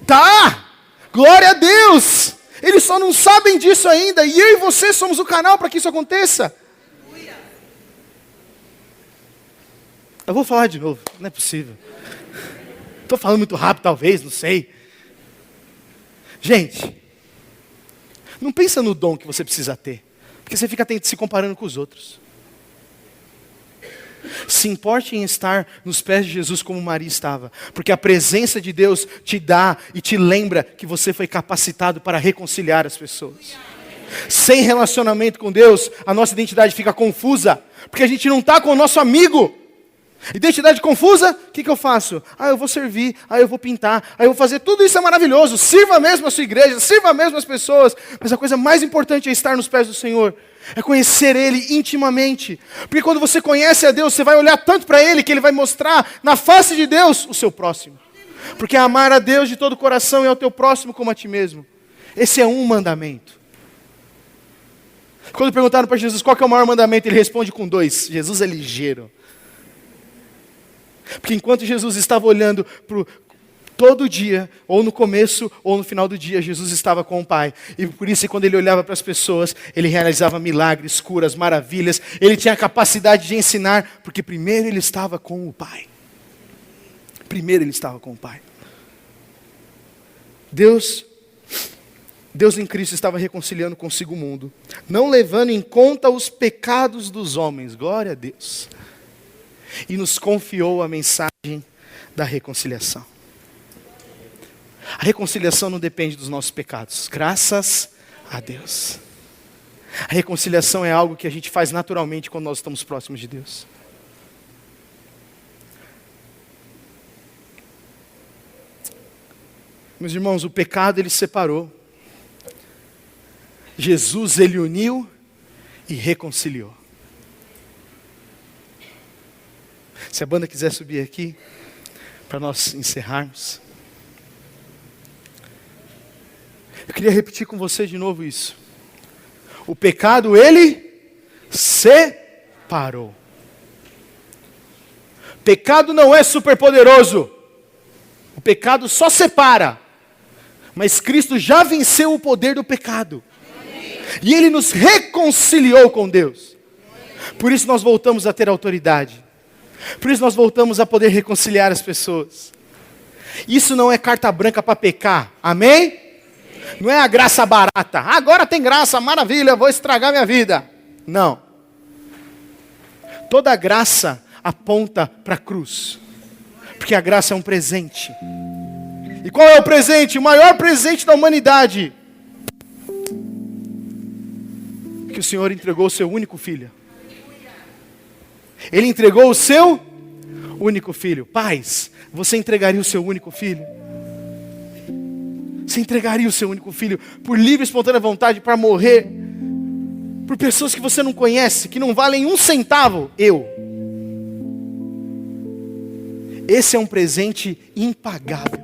Tá! Glória a Deus! Eles só não sabem disso ainda, e eu e você somos o canal para que isso aconteça. Eu vou falar de novo, não é possível. Estou falando muito rápido, talvez, não sei. Gente, não pensa no dom que você precisa ter, porque você fica se comparando com os outros. Se importe em estar nos pés de Jesus como Maria estava, porque a presença de Deus te dá e te lembra que você foi capacitado para reconciliar as pessoas. Sem relacionamento com Deus, a nossa identidade fica confusa, porque a gente não está com o nosso amigo. Identidade confusa, o que eu faço? Eu vou servir, eu vou pintar, eu vou fazer, tudo isso é maravilhoso, sirva mesmo a sua igreja, sirva mesmo as pessoas, mas a coisa mais importante é estar nos pés do Senhor, é conhecer Ele intimamente, porque quando você conhece a Deus, você vai olhar tanto para Ele, que Ele vai mostrar na face de Deus o seu próximo, porque amar a Deus de todo o coração e ao teu próximo como a ti mesmo, esse é um mandamento. Quando perguntaram para Jesus qual que é o maior mandamento, ele responde com 2. Jesus é ligeiro. Porque enquanto Jesus estava olhando para todo dia, ou no começo ou no final do dia, Jesus estava com o Pai. E por isso, quando ele olhava para as pessoas, ele realizava milagres, curas, maravilhas. Ele tinha a capacidade de ensinar, porque primeiro ele estava com o Pai. Primeiro ele estava com o Pai. Deus em Cristo estava reconciliando consigo o mundo, não levando em conta os pecados dos homens. Glória a Deus. E nos confiou a mensagem da reconciliação. A reconciliação não depende dos nossos pecados. Graças a Deus. A reconciliação é algo que a gente faz naturalmente quando nós estamos próximos de Deus. Meus irmãos, o pecado ele separou. Jesus ele uniu e reconciliou. Se a banda quiser subir aqui, para nós encerrarmos. Eu queria repetir com você de novo isso. O pecado, ele separou. Pecado não é superpoderoso. O pecado só separa. Mas Cristo já venceu o poder do pecado. E Ele nos reconciliou com Deus. Por isso nós voltamos a ter autoridade. Por isso nós voltamos a poder reconciliar as pessoas. Isso não é carta branca para pecar. Amém? Não é a graça barata. Agora tem graça, maravilha, vou estragar minha vida. Não. Toda graça aponta para a cruz. Porque a graça é um presente. E qual é o presente? O maior presente da humanidade. Que o Senhor entregou o seu único filho. Ele entregou o seu único filho. Pais, você entregaria o seu único filho? Você entregaria o seu único filho por livre e espontânea vontade para morrer por pessoas que você não conhece, que não valem um centavo? Esse é um presente impagável.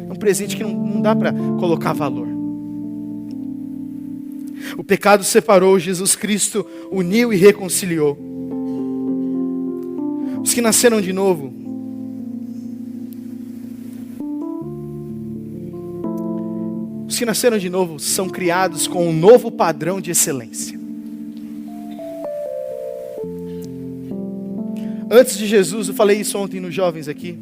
É um presente que não dá para colocar valor. O pecado separou, Jesus Cristo uniu e reconciliou. Os que nasceram de novo, são criados com um novo padrão de excelência. Antes de Jesus, eu falei isso ontem nos jovens aqui.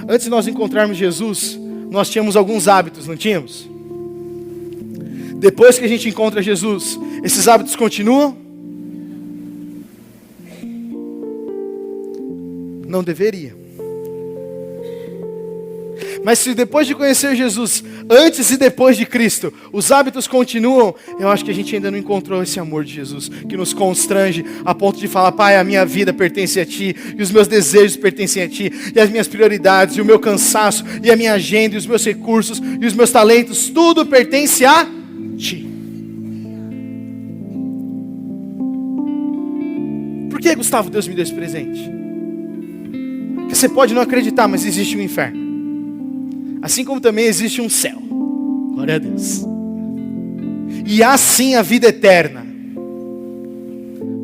Antes de nós encontrarmos Jesus, nós tínhamos alguns hábitos, não tínhamos? Depois que a gente encontra Jesus, esses hábitos continuam? Não deveria. Mas se depois de conhecer Jesus, antes e depois de Cristo, os hábitos continuam, eu acho que a gente ainda não encontrou esse amor de Jesus, que nos constrange a ponto de falar: Pai, a minha vida pertence a Ti, e os meus desejos pertencem a Ti, e as minhas prioridades, e o meu cansaço, e a minha agenda, e os meus recursos, e os meus talentos, tudo pertence a Ti. Por que, Gustavo, Deus me deu esse presente? Porque você pode não acreditar, mas existe um inferno. Assim como também existe um céu. Glória a Deus. E há sim a vida eterna.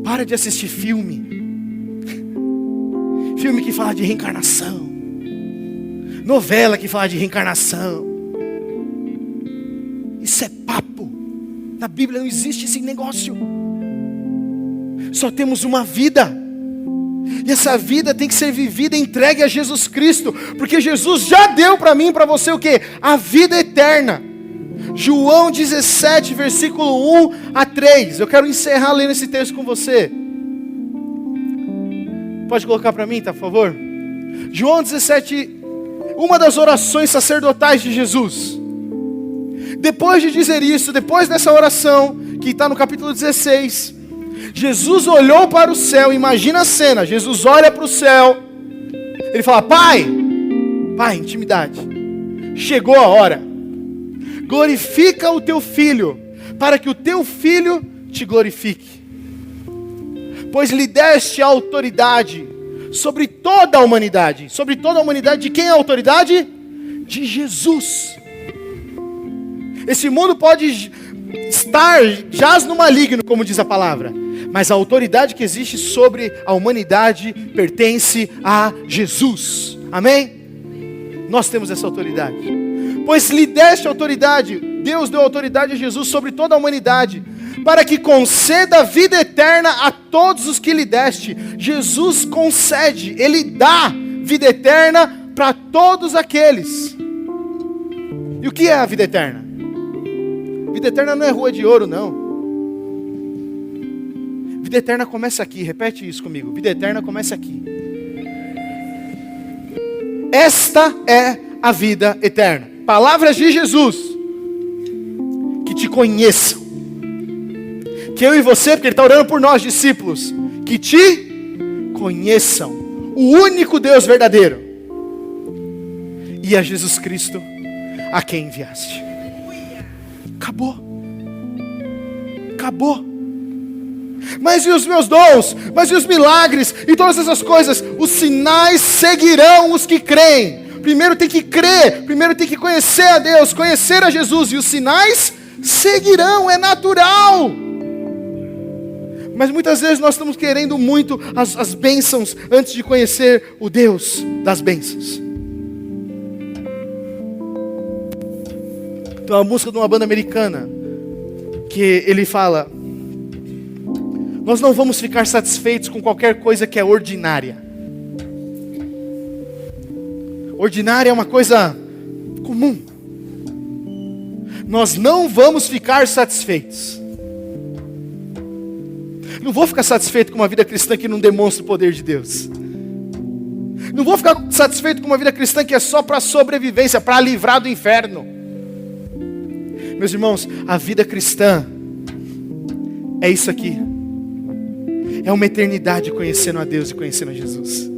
Para de assistir filme. Filme que fala de reencarnação. Novela que fala de reencarnação. Isso é papo. Na Bíblia não existe esse negócio. Só temos uma vida. E essa vida tem que ser vivida, entregue a Jesus Cristo, porque Jesus já deu para mim e para você o quê? A vida eterna. João 17, versículo 1 a 3. Eu quero encerrar lendo esse texto com você. Pode colocar para mim, tá, por favor? João 17, uma das orações sacerdotais de Jesus. Depois de dizer isso, depois dessa oração, que está no capítulo 16... Jesus olhou para o céu, imagina a cena, Jesus olha para o céu, ele fala: Pai, intimidade, chegou a hora, glorifica o teu filho, para que o teu filho te glorifique, pois lhe deste a autoridade sobre toda a humanidade. Sobre toda a humanidade, de quem é a autoridade? De Jesus. Esse mundo pode jaz no maligno, como diz a palavra. Mas a autoridade que existe sobre a humanidade pertence a Jesus. Amém? Nós temos essa autoridade. Pois lhe deste autoridade, Deus deu autoridade a Jesus sobre toda a humanidade, para que conceda a vida eterna a todos os que lhe deste. Jesus concede, Ele dá vida eterna para todos aqueles. E o que é a vida eterna? Vida eterna não é rua de ouro, não. Vida eterna começa aqui, repete isso comigo. Vida eterna começa aqui. Esta é a vida eterna. Palavras de Jesus. Que te conheçam. Que eu e você, porque Ele está orando por nós, discípulos, que te conheçam. O único Deus verdadeiro. E a Jesus Cristo, a quem enviaste. Acabou. Acabou. Mas e os meus dons? Mas e os milagres? E todas essas coisas? Os sinais seguirão os que creem. Primeiro tem que crer. Primeiro tem que conhecer a Deus, conhecer a Jesus. E os sinais seguirão, é natural. Mas muitas vezes nós estamos querendo muito as bênçãos antes de conhecer o Deus das bênçãos. Tem uma música de uma banda americana que ele fala: nós não vamos ficar satisfeitos com qualquer coisa que é ordinária. Ordinária é uma coisa comum. Nós não vamos ficar satisfeitos. Não vou ficar satisfeito com uma vida cristã que não demonstra o poder de Deus. Não vou ficar satisfeito com uma vida cristã que é só para sobrevivência, para livrar do inferno. Meus irmãos, a vida cristã é isso aqui. É uma eternidade conhecendo a Deus e conhecendo a Jesus.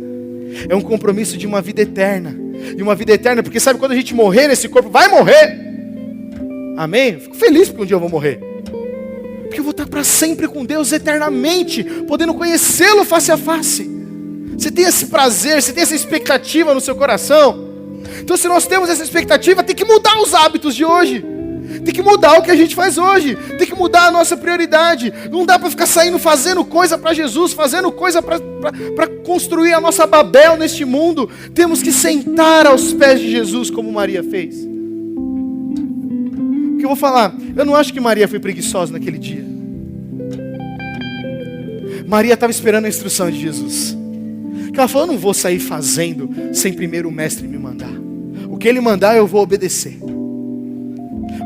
É um compromisso de uma vida eterna. E uma vida eterna, porque sabe, quando a gente morrer nesse corpo, vai morrer. Amém? Eu fico feliz porque um dia eu vou morrer. Porque eu vou estar para sempre com Deus eternamente, podendo conhecê-lo face a face. Você tem esse prazer, você tem essa expectativa no seu coração. Então, se nós temos essa expectativa, tem que mudar os hábitos de hoje. Tem que mudar o que a gente faz hoje. Tem que mudar a nossa prioridade. Não dá para ficar saindo fazendo coisa para Jesus, fazendo coisa para construir a nossa Babel neste mundo. Temos que sentar aos pés de Jesus, como Maria fez. O que eu vou falar? Eu não acho que Maria foi preguiçosa naquele dia. Maria estava esperando a instrução de Jesus. Que ela falou: eu não vou sair fazendo sem primeiro o mestre me mandar. O que ele mandar eu vou obedecer.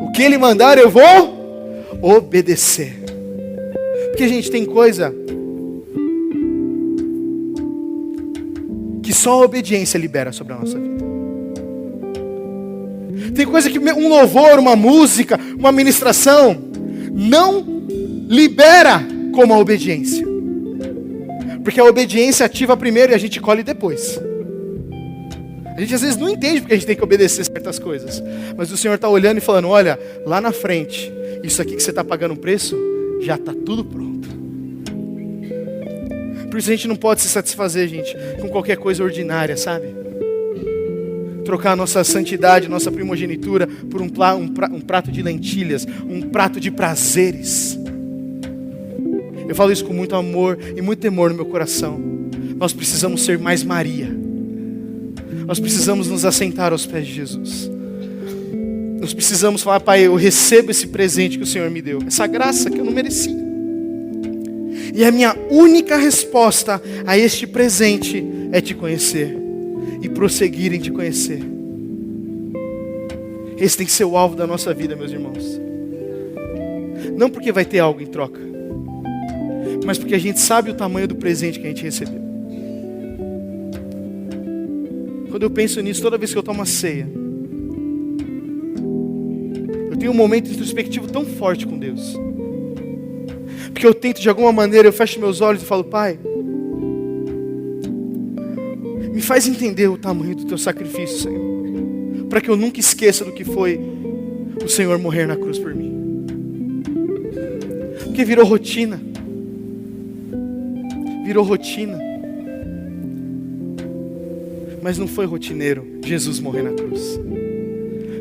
O que Ele mandar eu vou obedecer. Porque, gente, tem coisa que só a obediência libera sobre a nossa vida. Tem coisa que um louvor, uma música, uma ministração não libera como a obediência. Porque a obediência ativa primeiro e a gente colhe depois. A gente às vezes não entende porque a gente tem que obedecer certas coisas. Mas o Senhor está olhando e falando: olha, lá na frente, isso aqui que você está pagando o preço, já está tudo pronto. Por isso a gente não pode se satisfazer, gente, com qualquer coisa ordinária, sabe? Trocar a nossa santidade, nossa primogenitura por um prato de lentilhas, um prato de prazeres. Eu falo isso com muito amor e muito temor no meu coração. Nós precisamos ser mais Maria. Nós precisamos nos assentar aos pés de Jesus. Nós precisamos falar: Pai, eu recebo esse presente que o Senhor me deu, essa graça que eu não merecia. E a minha única resposta a este presente é te conhecer e prosseguir em te conhecer. Esse tem que ser o alvo da nossa vida, meus irmãos. Não porque vai ter algo em troca, mas porque a gente sabe o tamanho do presente que a gente recebeu. Quando eu penso nisso, toda vez que eu tomo a ceia, eu tenho um momento introspectivo tão forte com Deus. Porque eu tento, de alguma maneira, eu fecho meus olhos e falo: Pai, me faz entender o tamanho do teu sacrifício, Senhor, para que eu nunca esqueça do que foi o Senhor morrer na cruz por mim. Porque virou rotina. Virou rotina. Mas não foi rotineiro Jesus morrer na cruz.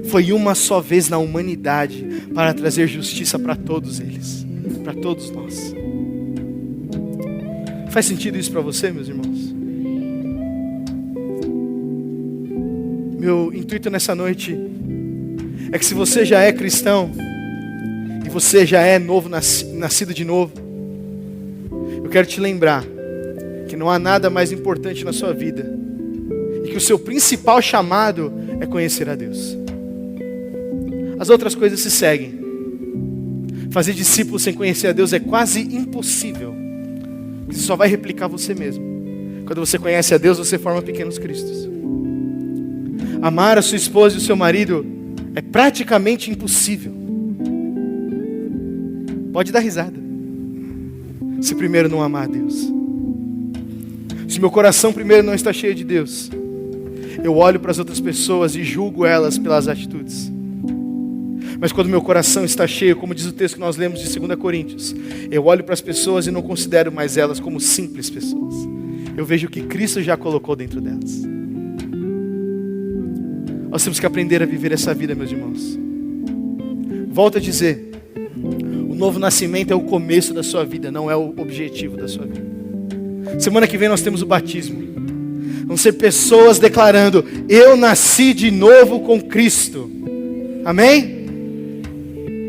foi uma só vez na humanidade para trazer justiça para todos eles, para todos nós. Faz sentido isso para você, meus irmãos? Meu intuito nessa noite é que se você já é cristão e você já é novo, nascido de novo, eu quero te lembrar que não há nada mais importante na sua vida e que o seu principal chamado é conhecer a Deus. As outras coisas se seguem. Fazer discípulos sem conhecer a Deus é quase impossível. Você só vai replicar você mesmo. Quando você conhece a Deus, você forma pequenos cristos. Amar a sua esposa e o seu marido é praticamente impossível. Pode dar risada. Se primeiro não amar a Deus. Se meu coração primeiro não está cheio de Deus, eu olho para as outras pessoas e julgo elas pelas atitudes. Mas quando meu coração está cheio, como diz o texto que nós lemos de 2 Coríntios, eu olho para as pessoas e não considero mais elas como simples pessoas. Eu vejo o que Cristo já colocou dentro delas. Nós temos que aprender a viver essa vida, meus irmãos. Volto a dizer, o novo nascimento é o começo da sua vida, não é o objetivo da sua vida. Semana que vem nós temos o batismo. Vão ser pessoas declarando, eu nasci de novo com Cristo. Amém?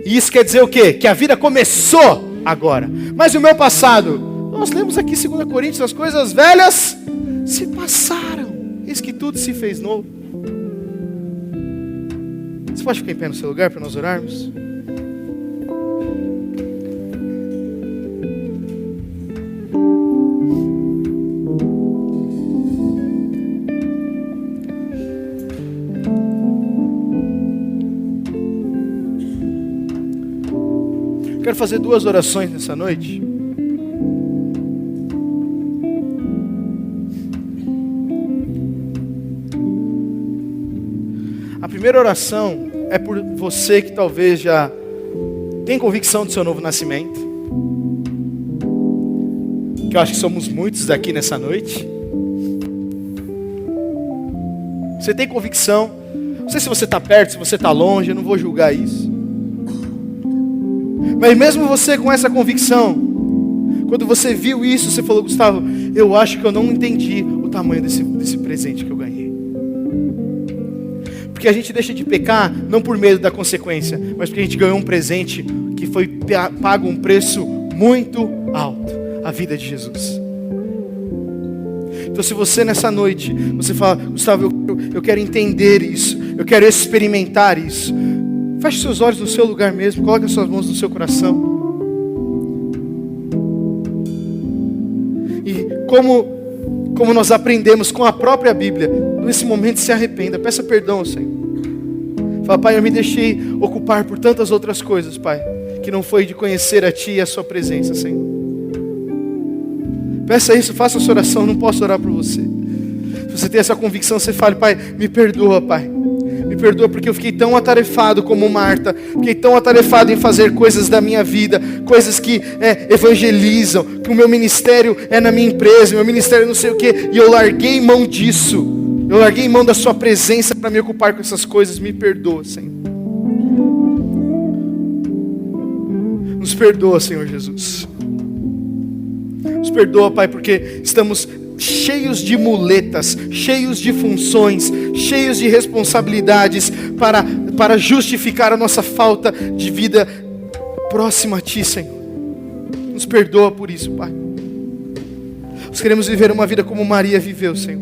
E isso quer dizer o quê? Que a vida começou agora. Mas o meu passado, nós lemos aqui em 2 Coríntios, as coisas velhas se passaram. Eis que tudo se fez novo. Você pode ficar em pé no seu lugar para nós orarmos? Quero fazer 2 orações nessa noite. A primeira oração é por você que talvez já tem convicção do seu novo nascimento. Que eu acho que somos muitos daqui nessa noite. Você tem convicção. Não sei se você está perto, se você está longe, eu não vou julgar isso. Mas mesmo você com essa convicção, quando você viu isso, você falou, Gustavo, eu acho que eu não entendi o tamanho desse presente que eu ganhei. Porque a gente deixa de pecar, não por medo da consequência, mas porque a gente ganhou um presente que foi pago um preço muito alto, a vida de Jesus. Então se você nessa noite, você fala, Gustavo, eu quero entender isso, eu quero experimentar isso. Feche seus olhos no seu lugar mesmo, coloque as suas mãos no seu coração. E como nós aprendemos com a própria Bíblia, nesse momento se arrependa, peça perdão ao Senhor. Fala, Pai, eu me deixei ocupar por tantas outras coisas, Pai, que não foi de conhecer a Ti e a Sua presença, Senhor. Peça isso, faça essa oração, eu não posso orar por você. Se você tem essa convicção, você fale, Pai, me perdoa, Pai. Me perdoa porque eu fiquei tão atarefado como Marta. Fiquei tão atarefado em fazer coisas da minha vida. Coisas que evangelizam. Que o meu ministério é na minha empresa. Meu ministério não sei o quê. E eu larguei mão disso. Eu larguei mão da Sua presença para me ocupar com essas coisas. Me perdoa, Senhor. Nos perdoa, Senhor Jesus. Nos perdoa, Pai, porque estamos cheios de muletas, cheios de funções, cheios de responsabilidades para justificar a nossa falta de vida próxima a Ti, Senhor. Nos perdoa por isso, Pai. Nós queremos viver uma vida como Maria viveu, Senhor.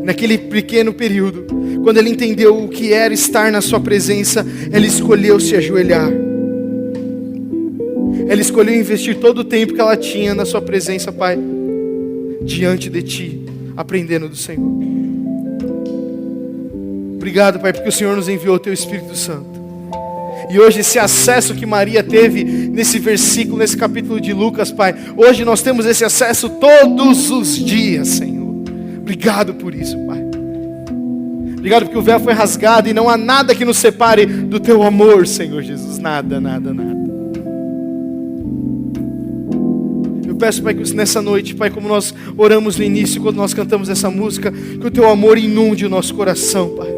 Naquele pequeno período, quando ela entendeu o que era estar na Sua presença, ela escolheu se ajoelhar. Ela escolheu investir todo o tempo que ela tinha na Sua presença, Pai, diante de Ti, aprendendo do Senhor. Obrigado, Pai, porque o Senhor nos enviou o Teu Espírito Santo. E hoje esse acesso que Maria teve nesse versículo, nesse capítulo de Lucas, Pai, hoje nós temos esse acesso todos os dias, Senhor. Obrigado por isso, Pai. Obrigado porque o véu foi rasgado e não há nada que nos separe do Teu amor, Senhor Jesus. Nada, nada, nada. Eu peço, Pai, que nessa noite, Pai, como nós oramos no início, quando nós cantamos essa música, que o Teu amor inunde o nosso coração, Pai.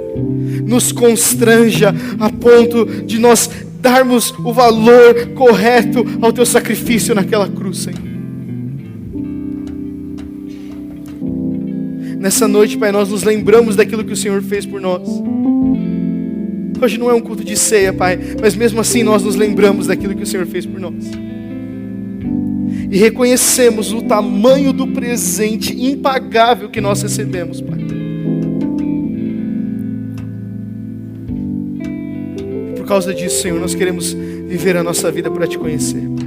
nos constranja a ponto de nós darmos o valor correto ao teu sacrifício naquela cruz, Senhor. Nessa noite, Pai, nós nos lembramos daquilo que o Senhor fez por nós. Hoje não é um culto de ceia, Pai, mas mesmo assim nós nos lembramos daquilo que o Senhor fez por nós. E reconhecemos o tamanho do presente impagável que nós recebemos, Pai. Por causa disso, Senhor, nós queremos viver a nossa vida para Te conhecer.